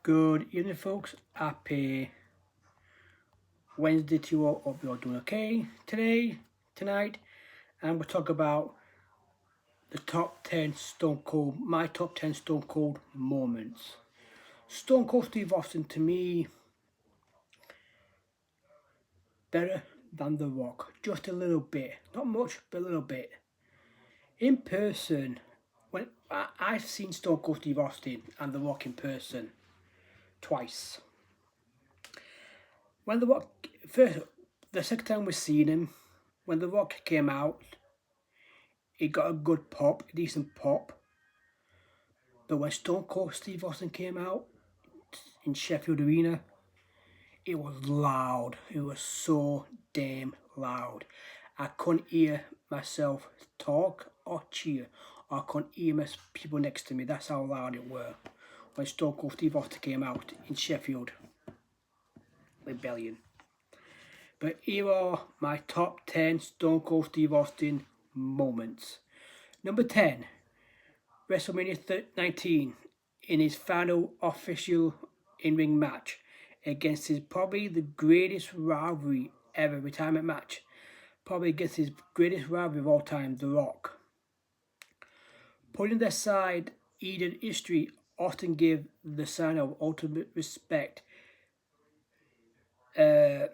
Good evening, folks. Happy Wednesday to you all. Hope you're doing okay tonight, and we'll talk about the top 10 my top 10 Stone Cold moments. Stone Cold Steve Austin, to me, better than The Rock. Just a little bit. Not much, but a little bit. In person, when I've seen Stone Cold Steve Austin and The Rock in person twice. When The Rock, the second time we seen him, when The Rock came out, he got a good pop, a decent pop. But when Stone Cold Steve Austin came out in Sheffield Arena, it was loud. It was so damn loud. I couldn't hear myself talk or cheer. I couldn't hear my people next to me. That's how loud it were when Stone Cold Steve Austin came out in Sheffield Rebellion. But here are my top 10 Stone Cold Steve Austin moments. Number 10, WrestleMania 19, in his final official in-ring match against his probably the greatest rivalry ever, retirement match, probably against his greatest rivalry of all time, The Rock. Putting aside Eden history, Austin gave the sign of ultimate respect. And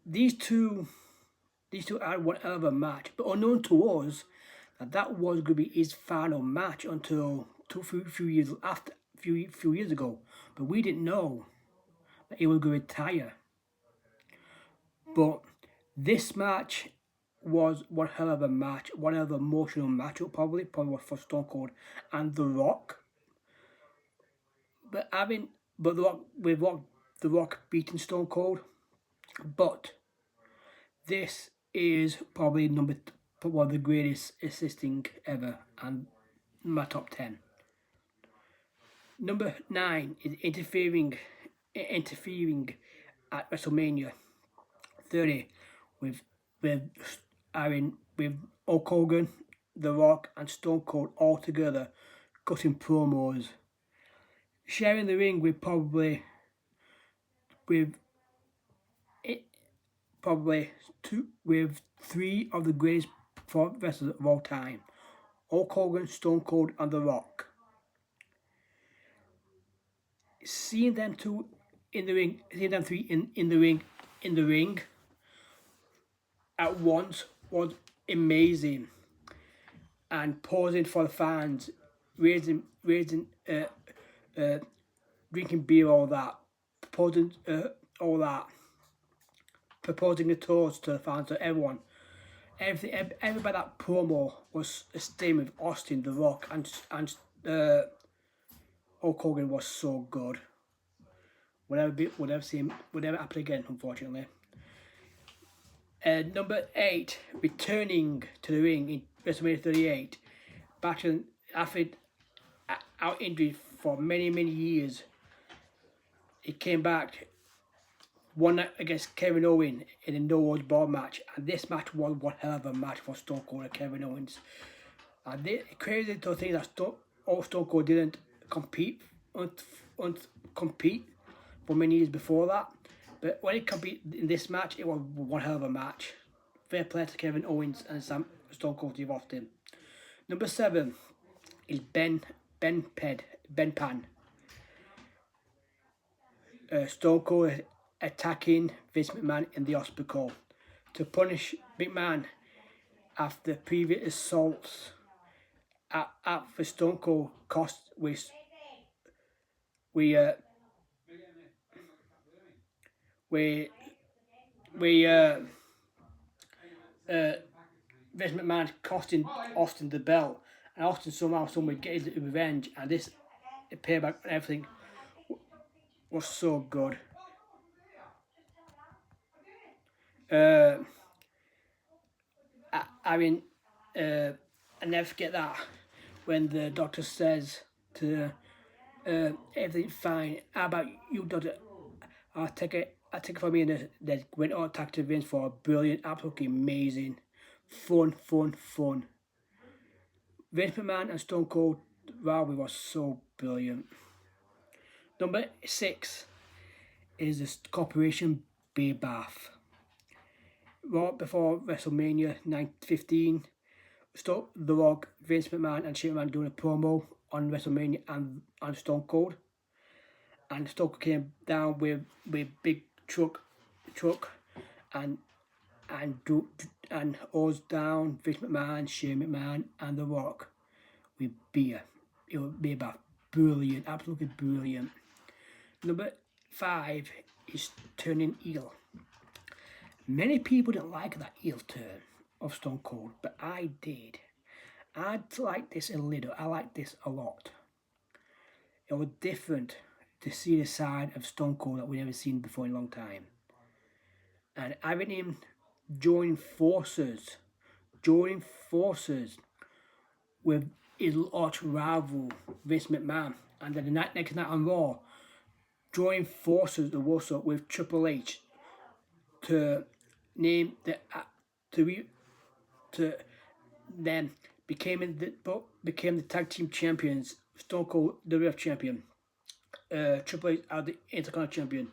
these two had one hell of a match, but unknown to us, that was going to be his final match until few years after, few years ago. But we didn't know that he was going to retire. But this match was one hell of a match, one hell of an emotional matchup, probably was for Stone Cold and The Rock. But The Rock beating Stone Cold, but this is probably one of the greatest assisting ever, and my top 10. Number 9 is interfering at WrestleMania 30 with Hulk Hogan, The Rock, and Stone Cold all together, cutting promos, sharing the ring with three of the greatest wrestlers of all time: Hulk Hogan, Stone Cold, and The Rock. Seeing them two in the ring, seeing them three in the ring at once was amazing. And pausing for the fans, raising, drinking beer, all that, proposing a toast to the fans, to everyone. Everybody that promo was a statement with Austin, The Rock, and Hulk Hogan was so good. Would never happen again, unfortunately. Number 8, returning to the ring in WrestleMania 38, battling after out injury for many years. He came back, won against Kevin Owens in a no holds barred match, and this match was one hell of a match for Stone Cold and Kevin Owens. And crazy to think that Stone Cold didn't compete for many years before that. But when he competed in this match, it was one hell of a match. Fair play to Kevin Owens and Stone Cold Steve Austin. Number 7 is Ben Pan. Stone Cold attacking Vince McMahon in the hospital to punish McMahon after previous assaults for Stone Cold cost Vince McMahon costing Austin the belt, and Austin somehow get his revenge, and this payback and everything was so good. I never forget that when the doctor says to everything fine. How about you, doctor? I'll take it from me, and they went on attack to Vince for a brilliant, absolutely amazing, fun. Vince McMahon and Stone Cold rivalry was so brilliant. Number 6 is the Corporation Bath. Right before WrestleMania 15, The Rock, Vince McMahon and Shane McMahon doing a promo on WrestleMania and on Stone Cold. And Stone Cold came down with big truck and hose down Vince McMahon, Shane McMahon and The Rock with beer. It would be about brilliant, absolutely brilliant. Number 5 is turning heel. Many people didn't like that heel turn of Stone Cold, but I did. I like this a little. I like this a lot. It was different to see the side of Stone Cold that we never seen before in a long time. And having him join forces with his arch rival Vince McMahon, and then the next night on Raw, join forces also with Triple H to name to then became the tag team champions. Stone Cold, the WWF champion, Triple H as the Intercontinental champion.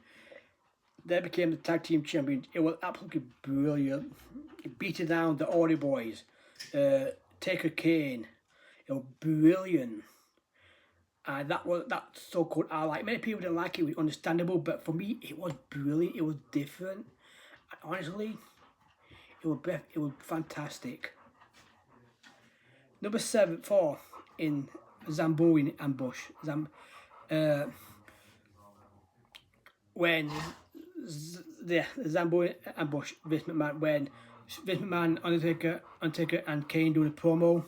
They became the tag team champions. It was absolutely brilliant. It beat down the Hardy Boys, Taker Kane. It was brilliant. And that Stone Cold I like. Many people didn't like it. It was understandable, but for me, it was brilliant. It was different. And honestly, it was fantastic. Number 4 in Zamboni ambush. When the Zamboni ambush, Vince McMahon, when Vince McMahon, Undertaker and Kane doing a promo.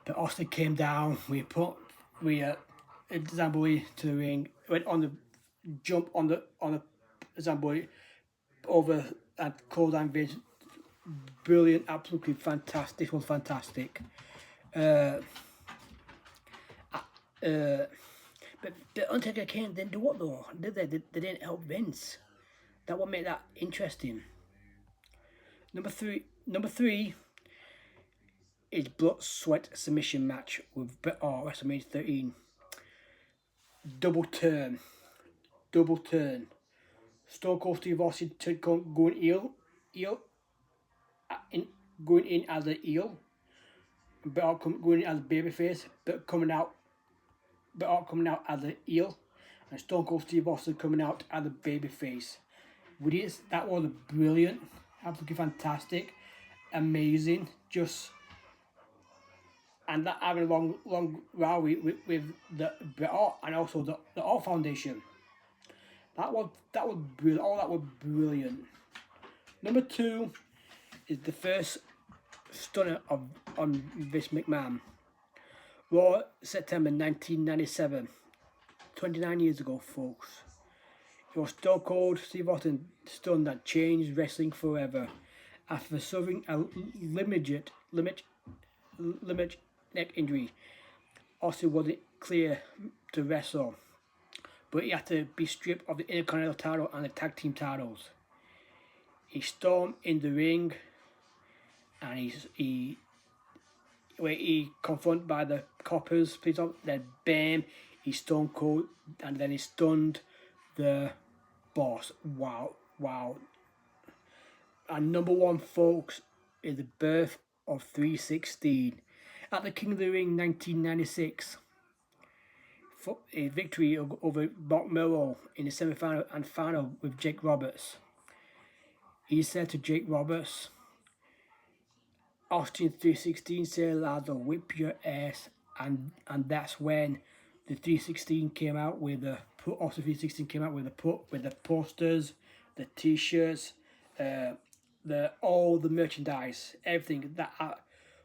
But Austin came down. We Zamboni to the ring. Went on the jump on the Zamboni over and called down Vince. Brilliant, absolutely fantastic. This was fantastic. But the Undertaker Kane didn't do what though, did they? They didn't help Vince. That would make that interesting. Number three is Blood, Sweat, Submission match with Bret Hart, WrestleMania 13. Double turn. Stone Cold Steve Austin going in as a heel. Bret Hart going in as a babyface, but coming out as a heel, and Stone Cold Steve Austin coming out as a babyface. That was brilliant, absolutely fantastic, amazing, and that having a long rivalry with the Bret Hart and also the Hart Foundation. That was brilliant. All that was brilliant. Number 2 is the first stunner on Vince McMahon. Raw, September 1997. 29 years ago, folks. It was Stone Cold Steve Austin stun that changed wrestling forever. After suffering a limited neck injury, Austin wasn't clear to wrestle, but he had to be stripped of the Intercontinental title and the tag team titles. He stormed in the ring, and he confronted by the coppers, then bam, he Stone Cold, and then he stunned the boss. Wow. And number 1, folks, is the birth of 316. At the King of the Ring 1996, a victory over Mark Merrow in the semi-final and final with Jake Roberts. He said to Jake Roberts, Austin 316 said, "I'll whip your ass," and that's when the 316 came out with the Austin 316 came out with the posters, the T-shirts, all the merchandise, everything.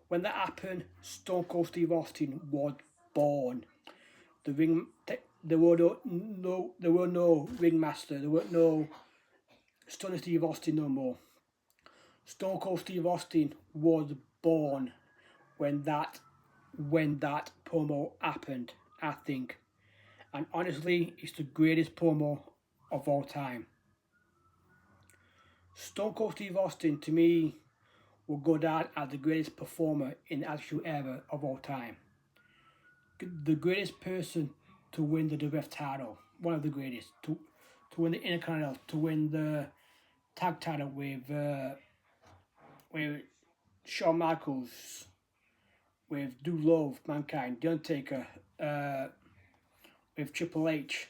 When that happened, Stone Cold Steve Austin was born. There were no ringmaster. There were no Stunner Steve Austin no more. Stone Cold Steve Austin was born when that promo happened, I think. And honestly, it's the greatest promo of all time. Stone Cold Steve Austin, to me, will go down as the greatest performer in the Attitude Era of all time. The greatest person to win the WWF title, one of the greatest, to win the Intercontinental, to win the tag title with Shawn Michaels, with Dude Love, Mankind, The Undertaker, with Triple H.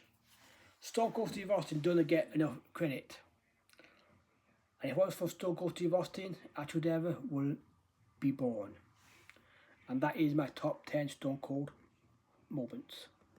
Stone Cold Steve Austin doesn't get enough credit. And if it was for Stone Cold Steve Austin, Attitude Era will be born. And that is my top 10 Stone Cold moments.